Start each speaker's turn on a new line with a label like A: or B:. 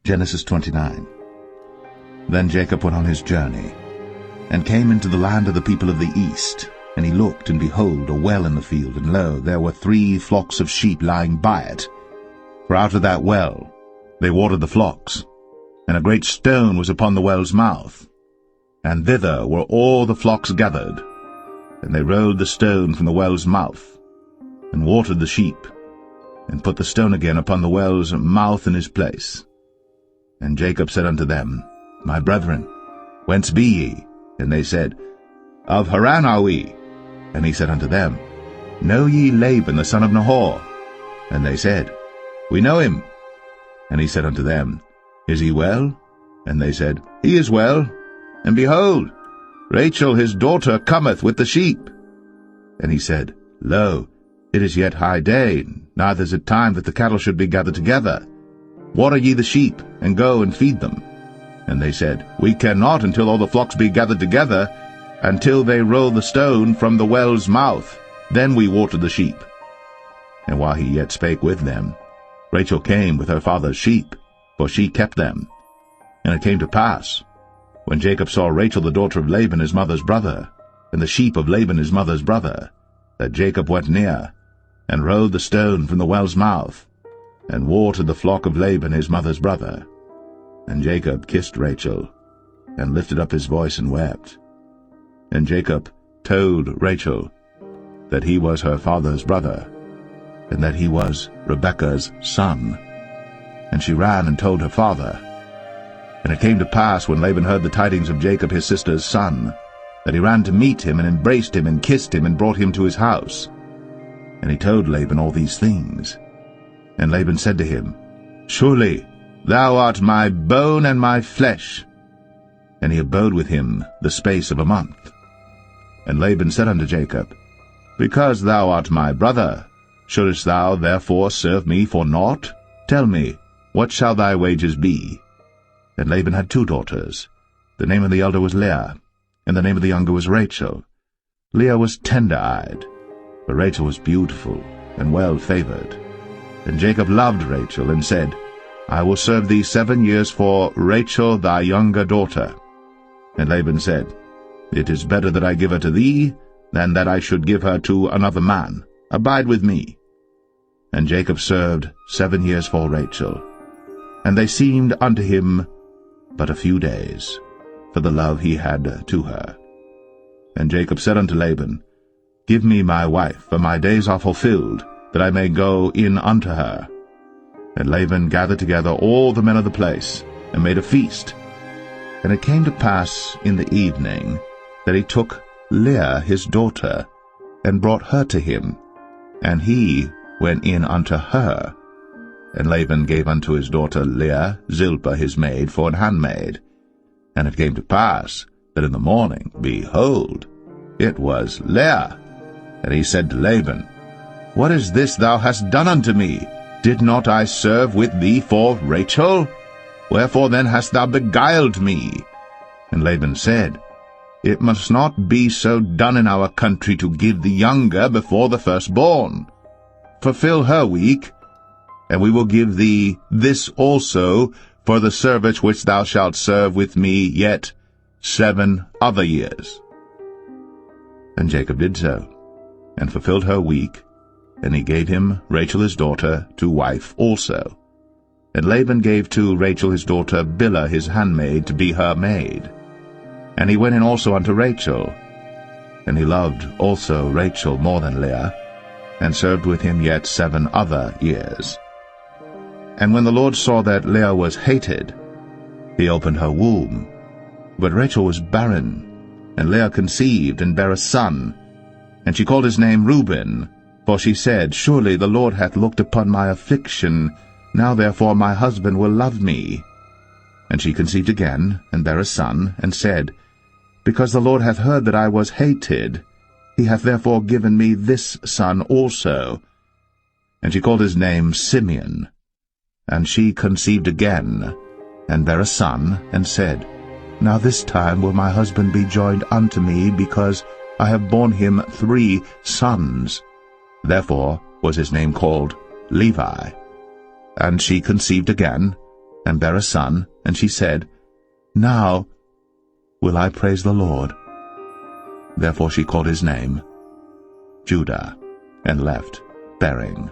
A: Genesis 29. Then Jacob went on his journey, and came into the land of the people of the east. And he looked, and behold, a well in the field, and lo, there were 3 flocks of sheep lying by it. For out of that well they watered the flocks, and a great stone was upon the well's mouth. And thither were all the flocks gathered. And they rolled the stone from the well's mouth, and watered the sheep, and put the stone again upon the well's mouth in his place. And Jacob said unto them, My brethren, whence be ye? And they said, Of Haran are we. And he said unto them, Know ye Laban the son of Nahor? And they said, We know him. And he said unto them, Is he well? And they said, He is well. And behold, Rachel his daughter cometh with the sheep. And he said, Lo, it is yet high day, neither is it time that the cattle should be gathered together. Water ye the sheep, and go and feed them. And they said, We cannot until all the flocks be gathered together, until they roll the stone from the well's mouth. Then we water the sheep. And while he yet spake with them, Rachel came with her father's sheep, for she kept them. And it came to pass, when Jacob saw Rachel the daughter of Laban his mother's brother, and the sheep of Laban his mother's brother, that Jacob went near, and rolled the stone from the well's mouth, and watered the flock of Laban his mother's brother. And Jacob kissed Rachel, and lifted up his voice and wept. And Jacob told Rachel that he was her father's brother, and that he was Rebekah's son. And she ran and told her father. And it came to pass, when Laban heard the tidings of Jacob his sister's son, that he ran to meet him, and embraced him, and kissed him, and brought him to his house. And he told Laban all these things. And Laban said to him, Surely thou art my bone and my flesh. And he abode with him the space of a month. And Laban said unto Jacob, Because thou art my brother, shouldest thou therefore serve me for naught? Tell me, what shall thy wages be? And Laban had 2 daughters. The name of the elder was Leah, and the name of the younger was Rachel. Leah was tender-eyed, but Rachel was beautiful and well-favored. And Jacob loved Rachel, and said, I will serve thee 7 years for Rachel thy younger daughter. And Laban said, It is better that I give her to thee, than that I should give her to another man. Abide with me. And Jacob served 7 years for Rachel. And they seemed unto him but a few days, for the love he had to her. And Jacob said unto Laban, Give me my wife, for my days are fulfilled, that I may go in unto her. And Laban gathered together all the men of the place, and made a feast. And it came to pass in the evening, that he took Leah his daughter, and brought her to him, and he went in unto her. And Laban gave unto his daughter Leah Zilpah his maid for an handmaid. And it came to pass, that in the morning, behold, it was Leah. And he said to Laban, What is this thou hast done unto me? Did not I serve with thee for Rachel? Wherefore then hast thou beguiled me? And Laban said, It must not be so done in our country to give the younger before the firstborn. Fulfill her week, and we will give thee this also for the service which thou shalt serve with me yet 7 other years. And Jacob did so, and fulfilled her week, and he gave him Rachel his daughter to wife also. And Laban gave to Rachel his daughter Bilhah his handmaid to be her maid. And he went in also unto Rachel. And he loved also Rachel more than Leah, and served with him yet 7 other years. And when the Lord saw that Leah was hated, he opened her womb. But Rachel was barren, and Leah conceived, and bare a son. And she called his name Reuben, for she said, Surely the Lord hath looked upon my affliction, now therefore my husband will love me. And she conceived again, and bare a son, and said, Because the Lord hath heard that I was hated, he hath therefore given me this son also. And she called his name Simeon. And she conceived again, and bare a son, and said, Now this time will my husband be joined unto me, because I have borne him 3 sons. Therefore was his name called Levi. And she conceived again, and bare a son, and she said, Now will I praise the Lord. Therefore she called his name Judah, and left bearing.